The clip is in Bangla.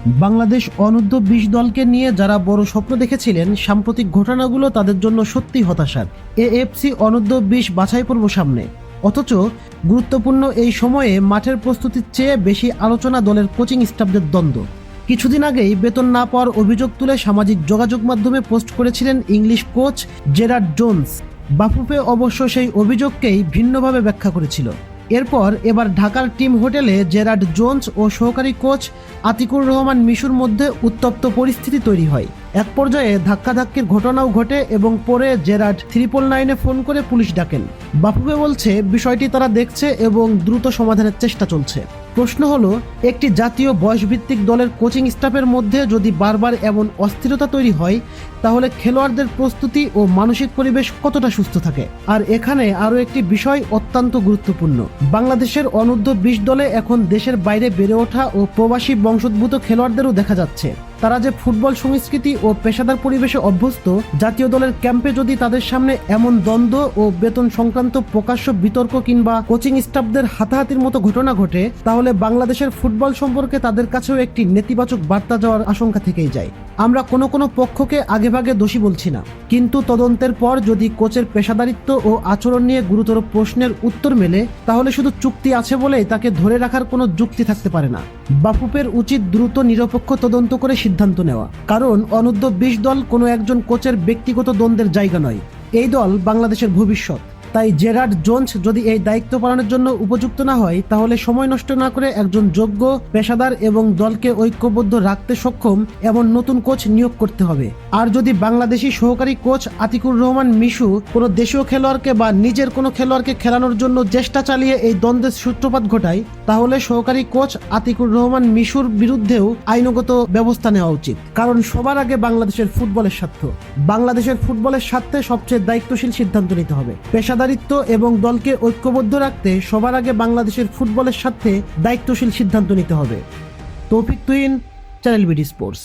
বাংলাদেশ অনূর্ধ্ব-20 দলকে নিয়ে যারা বড় স্বপ্ন দেখেছিলেন, সাম্প্রতিক ঘটনাগুলো তাদের জন্য সত্যিই হতাশার। এএফসি অনূর্ধ্ব-20 বাছাই পর্ব সামনে, অথচ গুরুত্বপূর্ণ এই সময়ে মাঠের প্রস্তুতির চেয়ে বেশি আলোচনা দলের কোচিং স্টাফদের দ্বন্দ্ব। কিছুদিন আগেই বেতন না পাওয়ার অভিযোগ তুলে সামাজিক যোগাযোগ মাধ্যমে পোস্ট করেছিলেন English coach Gerard Jones. Bafufe অবশ্য সেই অভিযোগকেই ভিন্নভাবে ব্যাখ্যা করেছিল। এরপর এবার ঢাকার টিম হোটেলে জেরার্ড জোন্স ও সহকারী কোচ আতিকুর রহমান মিশুর মধ্যে উত্তপ্ত পরিস্থিতি তৈরি হয়। এক পর্যায়ে ধাক্কাধাক্কির ঘটনাও ঘটে এবং পরে জেরার্ড 999-এ ফোন করে পুলিশ ডাকেন। বাফুফে বলছে বিষয়টি তারা দেখছে এবং দ্রুত সমাধানের চেষ্টা চলছে। প্রশ্ন হলো, একটি জাতীয় বয়সভিত্তিক দলের কোচিং স্টাফের মধ্যে যদি বারবার এমন অস্থিরতা তৈরি হয়, তাহলে খেলোয়াড়দের প্রস্তুতি ও মানসিক পরিবেশ কতটা সুস্থ থাকে? আর এখানে আরও একটি বিষয় অত্যন্ত গুরুত্বপূর্ণ। বাংলাদেশের অনূর্ধ্ব-20 দলে এখন দেশের বাইরে বেড়ে ওঠা ও প্রবাসী বংশোদ্ভূত খেলোয়াড়দেরও দেখা যাচ্ছে। তারা যে ফুটবল সংস্কৃতি ও পেশাদার পরিবেশে অভ্যস্ত, জাতীয় দলের ক্যাম্পে যদি তাদের সামনে এমন দ্বন্দ্ব ও বেতন সংক্রান্ত প্রকাশ্য বিতর্ক কিংবা কোচিং স্টাফদের হাতাহাতির মতো ঘটনা ঘটে, তাহলে বাংলাদেশের ফুটবল সম্পর্কে তাদের কাছেও একটি নেতিবাচক বার্তা যাওয়ার আশঙ্কা থেকেই যায়। আমরা কোনো পক্ষকে আগেভাগে দোষী বলছি না, কিন্তু তদন্তের পর যদি কোচের পেশাদারিত্ব ও আচরণ নিয়ে গুরুতর প্রশ্নের উত্তর মেলে, তাহলে শুধু চুক্তি আছে বলেই তাকে ধরে রাখার কোনো যুক্তি থাকতে পারে না। বাফুফের উচিত দ্রুত নিরপেক্ষ তদন্ত করে সিদ্ধান্ত নেওয়া, কারণ অনূর্ধ্ব-20 দল কোনো একজন কোচের ব্যক্তিগত দ্বন্দ্বের জায়গা নয়। এই দল বাংলাদেশের ভবিষ্যৎ। তাই জেরার্ড জোন্স যদি এই দায়িত্ব পালনের জন্য উপযুক্ত না হয়, তাহলে সময় নষ্ট না করে একজন যোগ্য, পেশাদার এবং দলকে ঐক্যবদ্ধ রাখতে সক্ষম এমন নতুন কোচ নিয়োগ করতে হবে। আর যদি বাংলাদেশি সহকারী কোচ আতিকুর রহমান মিশু কোনো দেশীয় খেলোয়াড়কে বা নিজের কোনো খেলোয়াড়কে খেলানোর জন্য চেষ্টা চালিয়ে এই দ্বন্দ্বের সূত্রপাত ঘটায়, তাহলে সহকারী কোচ আতিকুর রহমান মিশুর বিরুদ্ধেও আইনগত ব্যবস্থা নেওয়া উচিত। কারণ সবার আগে বাংলাদেশের ফুটবলের স্বার্থ। বাংলাদেশের ফুটবলের স্বার্থে সবচেয়ে দায়িত্বশীল সিদ্ধান্ত নিতে হবে। পেশাদারিত্ব এবং দলকে ঐক্যবদ্ধ রাখতে সবার আগে বাংলাদেশের ফুটবলের স্বার্থে দায়িত্বশীল সিদ্ধান্ত নিতে হবে। তৌফিক তুহিন, চ্যানেল বিডি স্পোর্টস।